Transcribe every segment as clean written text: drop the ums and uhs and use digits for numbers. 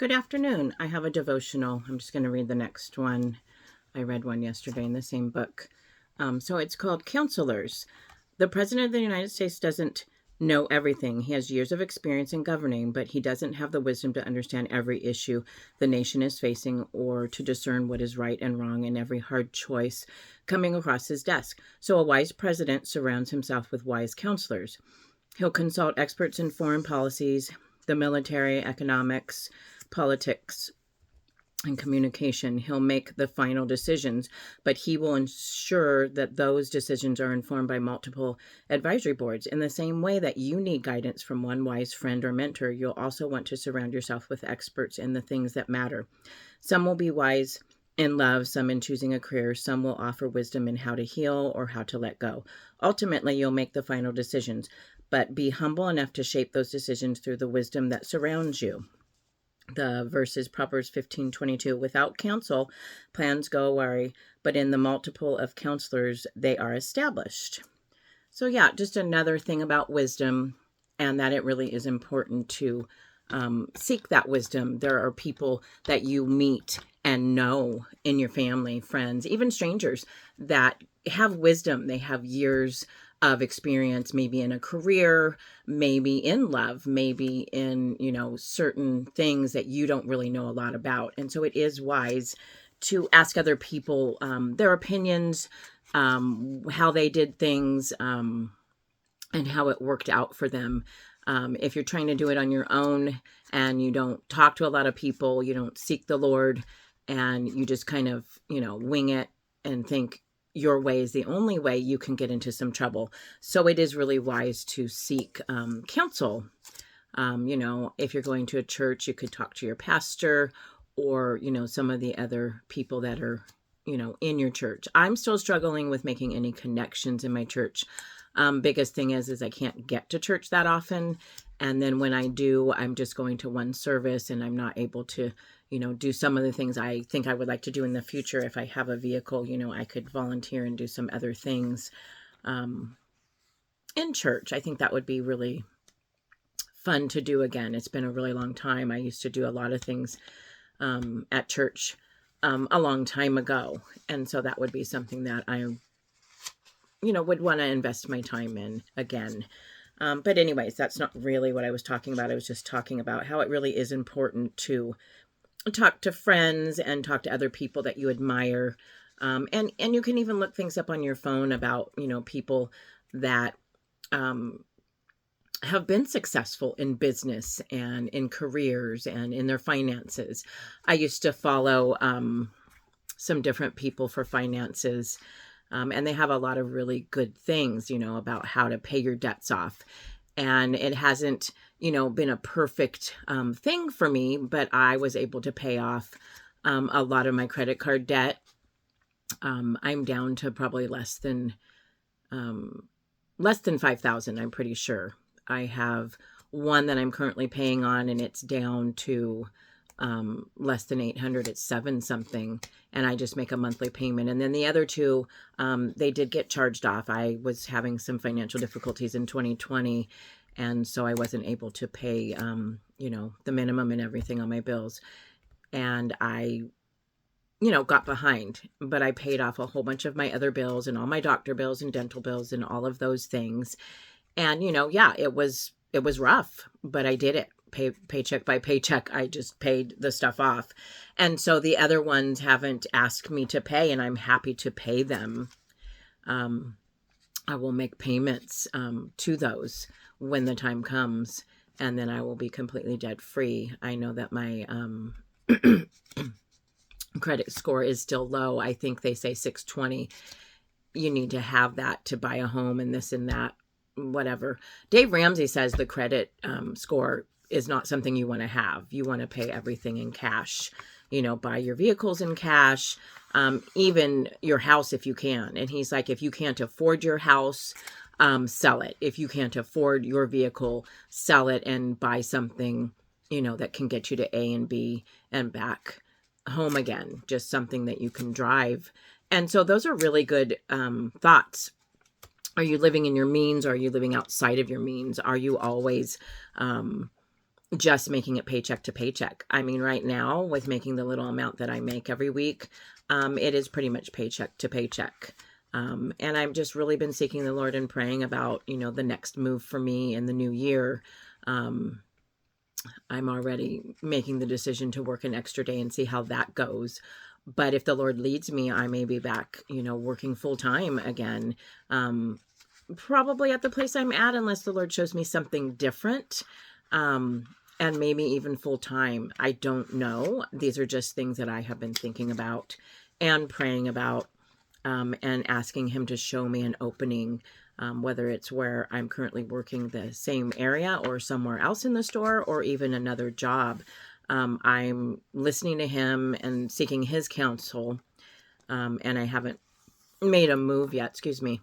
Good afternoon. I have a devotional. I'm just going to read the next one. I read one yesterday in the same book. So it's called Counselors. The President of the United States doesn't know everything. He has years of experience in governing, but he doesn't have the wisdom to understand every issue the nation is facing or to discern what is right and wrong in every hard choice coming across his desk. So a wise president surrounds himself with wise counselors. He'll consult experts in foreign policies, the military, economics, politics, and communication. He'll make the final decisions, but he will ensure that those decisions are informed by multiple advisory boards. In the same way that you need guidance from one wise friend or mentor, you'll also want to surround yourself with experts in the things that matter. Some will be wise in love, some in choosing a career, some will offer wisdom in how to heal or how to let go. Ultimately, you'll make the final decisions, but be humble enough to shape those decisions through the wisdom that surrounds you. The verse is Proverbs 15:22. Without counsel, plans go awry, but in the multiple of counselors, they are established. So yeah, just another thing about wisdom, and that it really is important to seek that wisdom. There are people that you meet and know in your family, friends, even strangers that have wisdom. They have years of experience, maybe in a career, maybe in love, maybe in, certain things that you don't really know a lot about. And so it is wise to ask other people their opinions, how they did things, and how it worked out for them. If you're trying to do it on your own and you don't talk to a lot of people, you don't seek the Lord, and you just kind of, wing it and think your way is the only way, you can get into some trouble. So it is really wise to seek counsel. If you're going to a church, you could talk to your pastor or, some of the other people that are, in your church. I'm still struggling with making any connections in my church. Biggest thing is I can't get to church that often. And then when I do, I'm just going to one service and I'm not able to, do some of the things I think I would like to do in the future. If I have a vehicle, I could volunteer and do some other things in church. I think that would be really fun to do again. It's been a really long time. I used to do a lot of things at church a long time ago. And so that would be something that I would want to invest my time in again. But anyways, that's not really what I was talking about. I was just talking about how it really is important to talk to friends and talk to other people that you admire. And you can even look things up on your phone about, people that have been successful in business and in careers and in their finances. I used to follow some different people for finances. And they have a lot of really good things, about how to pay your debts off. And it hasn't, been a perfect thing for me, but I was able to pay off a lot of my credit card debt. I'm down to probably less than 5,000, I'm pretty sure. I have one that I'm currently paying on, and it's down to less than 800. It's 7 something, and I just make a monthly payment. And then the other two, they did get charged off. I was having some financial difficulties in 2020, and so I wasn't able to pay, the minimum and everything on my bills. And I, got behind, but I paid off a whole bunch of my other bills and all my doctor bills and dental bills and all of those things. And, it was rough, but I did it. Paycheck by paycheck, I just paid the stuff off. And so the other ones haven't asked me to pay, and I'm happy to pay them. I will make payments to those when the time comes, and then I will be completely debt free. I know that my credit score is still low. I think they say 620. You need to have that to buy a home and this and that, whatever. Dave Ramsey says the credit score is not something you want to have. You want to pay everything in cash, buy your vehicles in cash, even your house if you can. And he's like, if you can't afford your house, sell it. If you can't afford your vehicle, sell it and buy something, that can get you to A and B and back home again, just something that you can drive. And so those are really good thoughts. Are you living in your means? Or are you living outside of your means? Are you always, just making it paycheck to paycheck. I mean, right now, with making the little amount that I make every week, it is pretty much paycheck to paycheck. And I've just really been seeking the Lord and praying about, the next move for me in the new year. I'm already making the decision to work an extra day and see how that goes. But if the Lord leads me, I may be back, working full time again. Probably at the place I'm at, unless the Lord shows me something different. And maybe even full time. I don't know. These are just things that I have been thinking about and praying about, and asking him to show me an opening, whether it's where I'm currently working the same area or somewhere else in the store or even another job. I'm listening to him and seeking his counsel, and I haven't made a move yet, excuse me.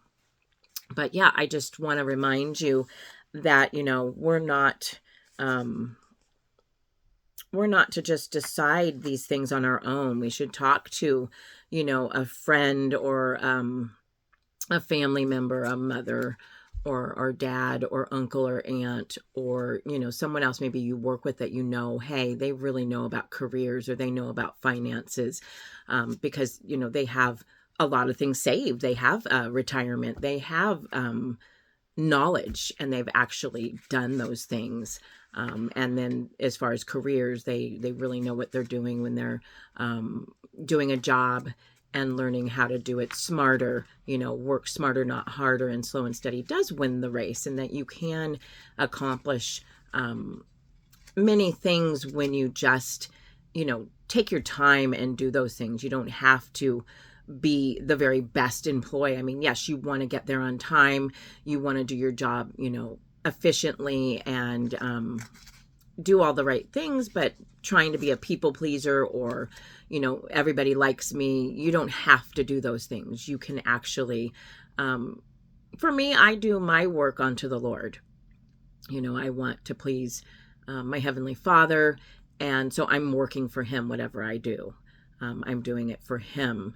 But yeah, I just want to remind you that, we're not to just decide these things on our own. We should talk to, a friend or a family member, a mother or dad or uncle or aunt, or, someone else maybe you work with that, hey, they really know about careers or they know about finances, because, they have a lot of things saved. They have retirement. They have knowledge, and they've actually done those things. And then as far as careers, they really know what they're doing when they're doing a job and learning how to do it smarter, work smarter, not harder, and slow and steady does win the race, and that you can accomplish many things when you just, take your time and do those things. You don't have to be the very best employee. I mean, yes, you want to get there on time. You want to do your job, efficiently and do all the right things, but trying to be a people pleaser or, everybody likes me. You don't have to do those things. You can actually, for me, I do my work unto the Lord. I want to please my Heavenly Father. And so I'm working for him, whatever I do. I'm doing it for him.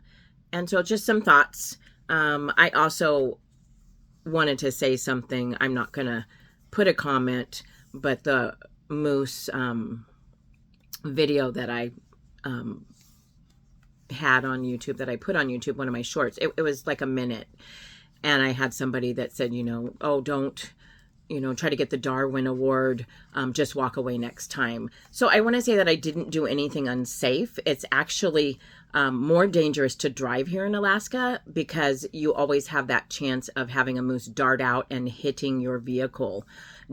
And so just some thoughts. I also wanted to say something. I'm not going to put a comment, but the moose video that I had on YouTube, that I put on YouTube, one of my shorts, it was like a minute. And I had somebody that said, oh, don't, try to get the Darwin Award, just walk away next time. So I want to say that I didn't do anything unsafe. It's actually more dangerous to drive here in Alaska because you always have that chance of having a moose dart out and hitting your vehicle,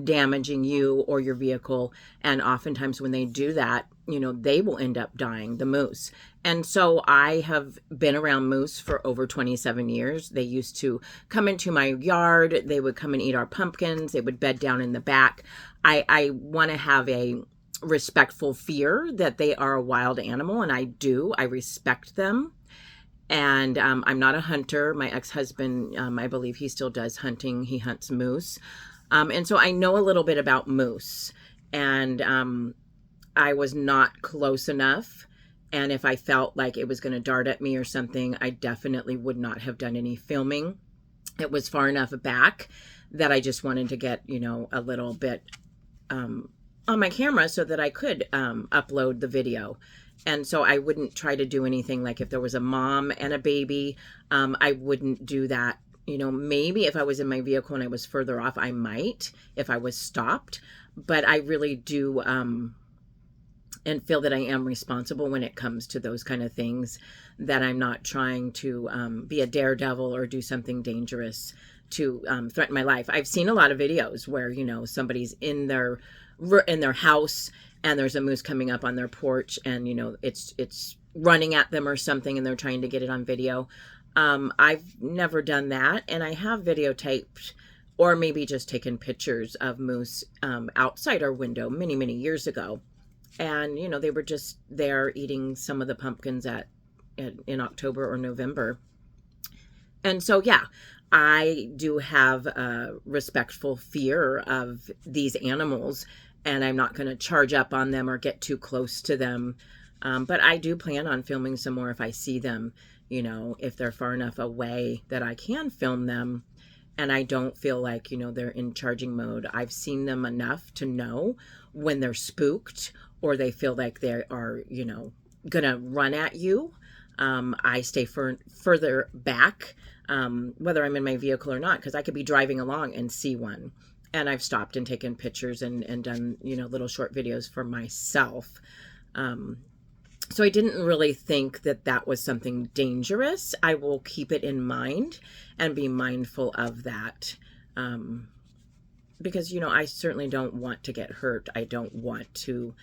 damaging you or your vehicle. And oftentimes when they do that, they will end up dying, the moose. And so I have been around moose for over 27 years. They used to come into my yard. They would come and eat our pumpkins. They would bed down in the back. I want to have a respectful fear that they are a wild animal, and I do. I respect them. And I'm not a hunter. My ex-husband, I believe he still does hunting. He hunts moose. And so I know a little bit about moose. And I was not close enough. And if I felt like it was going to dart at me or something, I definitely would not have done any filming. It was far enough back that I just wanted to get, a little bit on my camera so that I could upload the video. And so I wouldn't try to do anything like if there was a mom and a baby, I wouldn't do that. Maybe if I was in my vehicle and I was further off, I might if I was stopped. But I really do and feel that I am responsible when it comes to those kind of things, that I'm not trying to be a daredevil or do something dangerous to threaten my life. I've seen a lot of videos where, somebody's in their house and there's a moose coming up on their porch and, it's running at them or something and they're trying to get it on video. I've never done that. And I have videotaped or maybe just taken pictures of moose outside our window many, many years ago. And, they were just there eating some of the pumpkins in October or November. And so, yeah, I do have a respectful fear of these animals, and I'm not going to charge up on them or get too close to them. But I do plan on filming some more if I see them, if they're far enough away that I can film them. and I don't feel like, they're in charging mode. I've seen them enough to know when they're spooked or they feel like they are, gonna run at you. I stay further back, whether I'm in my vehicle or not, because I could be driving along and see one. And I've stopped and taken pictures and done, little short videos for myself. So I didn't really think that that was something dangerous. I will keep it in mind and be mindful of that. Because, I certainly don't want to get hurt. I don't want to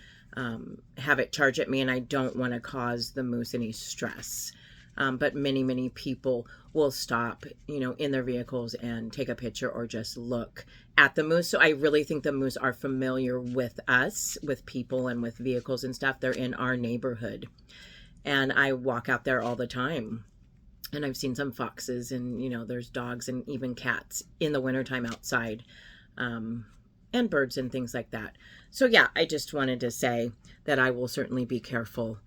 have it charge at me, and I don't want to cause the moose any stress. But many, many people will stop, in their vehicles and take a picture or just look at the moose. So I really think the moose are familiar with us, with people and with vehicles and stuff. They're in our neighborhood. And I walk out there all the time. And I've seen some foxes and, there's dogs and even cats in the wintertime outside, and birds and things like that. So yeah, I just wanted to say that I will certainly be careful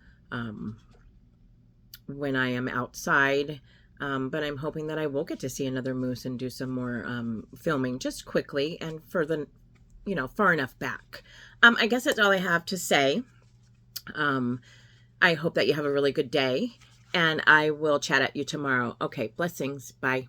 when I am outside. But I'm hoping that I will get to see another moose and do some more filming just quickly and for the, far enough back. I guess that's all I have to say. I hope that you have a really good day, and I will chat at you tomorrow. Okay, blessings. Bye.